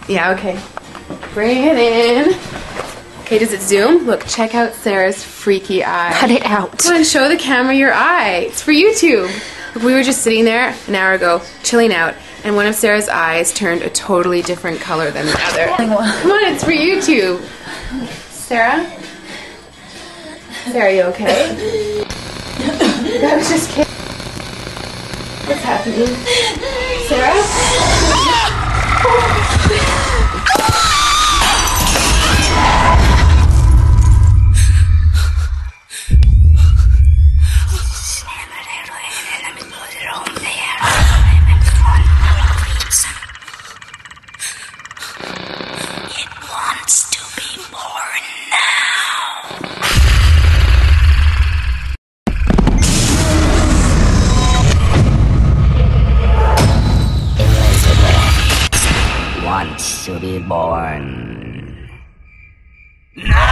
Yeah, okay. Bring it in. Okay, does it zoom? Look, check out Sarah's freaky eye. Cut it out. Come on, show the camera your eye. It's for YouTube. Look, we were just sitting there an hour ago, chilling out, and one of Sarah's eyes turned a totally different color than the other. Come on, it's for YouTube. Sarah? Sarah, are you okay? I was just kidding. What's happening? Sarah? It wants to be born now. Elizabeth wants to be born. No!